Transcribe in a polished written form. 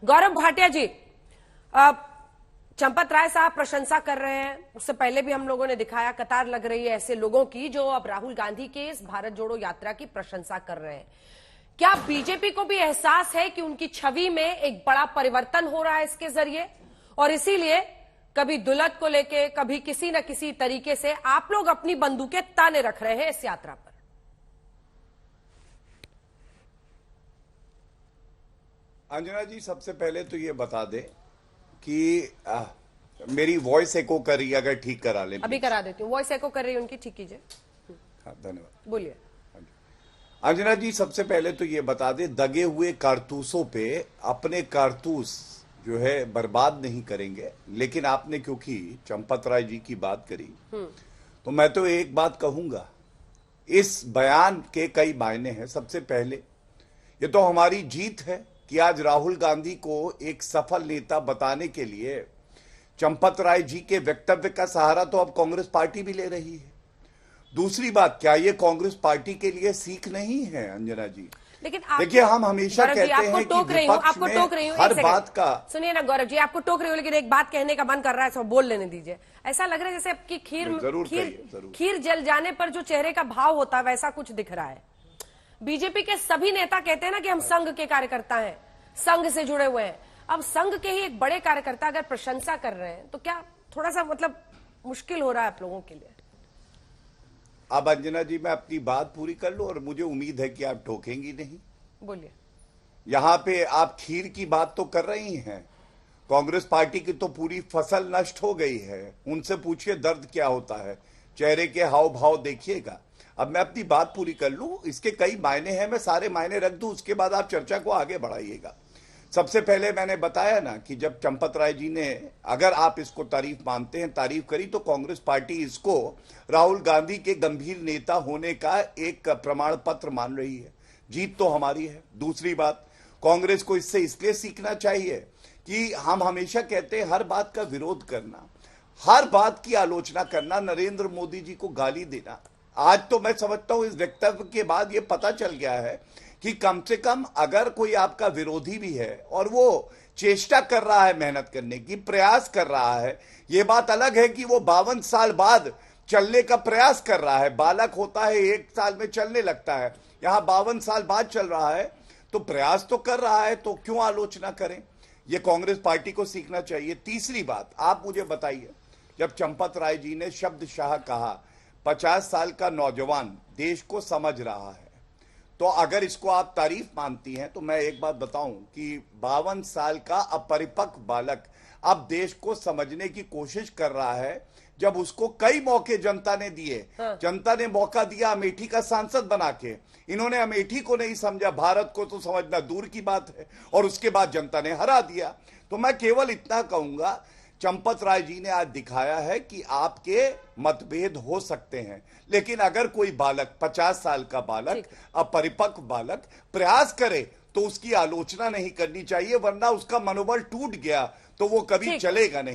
गौरव भाटिया जी, चंपत राय साहब प्रशंसा कर रहे हैं, उससे पहले भी हम लोगों ने दिखाया कतार लग रही है ऐसे लोगों की जो अब राहुल गांधी के इस भारत जोड़ो यात्रा की प्रशंसा कर रहे हैं। क्या बीजेपी को भी एहसास है कि उनकी छवि में एक बड़ा परिवर्तन हो रहा है इसके जरिए, और इसीलिए कभी दुलत को लेके कभी किसी न किसी तरीके से आप लोग अपनी बंदूकें ताने रख रहे हैं इस यात्रा पर? अंजना जी, सबसे पहले तो ये बता दे कि मेरी वॉइस एको कर रही है, अगर ठीक करा ले। अभी करा देती हूँ, वॉइस एको कर रही है उनकी, ठीक कीजिए। हाँ, धन्यवाद। बोलिए। अंजना जी, सबसे पहले तो ये बता दे, दगे हुए कारतूसों पे अपने कारतूस जो है बर्बाद नहीं करेंगे। लेकिन आपने क्योंकि चंपत राय जी की बात करी तो मैं तो एक बात कहूंगा, इस बयान के कई मायने हैं। सबसे पहले ये तो हमारी जीत है कि आज राहुल गांधी को एक सफल नेता बताने के लिए चंपत राय जी के वक्तव्य का सहारा तो अब कांग्रेस पार्टी भी ले रही है। दूसरी बात, क्या ये कांग्रेस पार्टी के लिए सीख नहीं है अंजना जी? लेकिन देखिए, हम हमेशा कहते हैं कि विपक्ष में हर बात का। सुनिए ना गौरव जी, आपको टोक रही हूँ, लेकिन एक बात कहने का मन कर रहा है, सब बोल लेने दीजिए। ऐसा लग रहा है जैसे आपकी खीर जल जाने पर जो चेहरे का भाव होता है वैसा कुछ दिख रहा है। बीजेपी के सभी नेता कहते हैं ना कि हम संघ के कार्यकर्ता हैं, संघ से जुड़े हुए हैं। अब संघ के ही एक बड़े कार्यकर्ता अगर प्रशंसा कर रहे हैं तो क्या थोड़ा सा मतलब मुश्किल हो रहा है आप लोगों के लिए? अब अंजना जी, मैं अपनी बात पूरी कर लूं और मुझे उम्मीद है कि आप ठोकेंगी नहीं। बोलिए। यहां पे आप खीर की बात तो कर रही हैं, कांग्रेस पार्टी की तो पूरी फसल नष्ट हो गई है। उनसे पूछिए दर्द क्या होता है, चेहरे के हाव भाव देखिएगा। अब मैं अपनी बात पूरी कर लूं, इसके कई मायने हैं, मैं सारे मायने रख दूं, उसके बाद आप चर्चा को आगे बढ़ाइएगा। सबसे पहले मैंने बताया ना कि जब चंपत राय जी ने, अगर आप इसको तारीफ मानते हैं, तारीफ करी, तो कांग्रेस पार्टी इसको राहुल गांधी के गंभीर नेता होने का एक प्रमाण पत्र मान रही है। जीत तो हमारी है। दूसरी बात, कांग्रेस को इससे इसलिए सीखना चाहिए कि हम हमेशा कहते हैं हर बात का विरोध करना, हर बात की आलोचना करना, नरेंद्र मोदी जी को गाली देना। आज तो मैं समझता हूं इस वक्तव्य के बाद ये पता चल गया है कि कम से कम अगर कोई आपका विरोधी भी है और वो चेष्टा कर रहा है मेहनत करने की, प्रयास कर रहा है, ये बात अलग है कि वो 52 साल बाद चलने का प्रयास कर रहा है। बालक होता है 1 साल में चलने लगता है, यहां 52 साल बाद चल रहा है, तो प्रयास तो कर रहा है, तो क्यों आलोचना करें? ये कांग्रेस पार्टी को सीखना चाहिए। तीसरी बात, आप मुझे बताइए, जब चंपत राय जी ने शब्दशाह कहा 50 साल का नौजवान देश को समझ रहा है, तो अगर इसको आप तारीफ मानती हैं तो मैं एक बात बताऊं कि 52 साल का अपरिपक्व बालक अब देश को समझने की कोशिश कर रहा है। जब उसको कई मौके जनता ने दिए, जनता ने मौका दिया अमेठी का सांसद बना के, इन्होंने अमेठी को नहीं समझा, भारत को तो समझना दूर की बात है, और उसके बाद जनता ने हरा दिया। तो मैं केवल इतना कहूंगा, चंपत राय जी ने आज दिखाया है कि आपके मतभेद हो सकते हैं, लेकिन अगर कोई बालक, 50 साल का बालक, अपरिपक्व बालक प्रयास करे तो उसकी आलोचना नहीं करनी चाहिए, वरना उसका मनोबल टूट गया तो वो कभी चलेगा नहीं।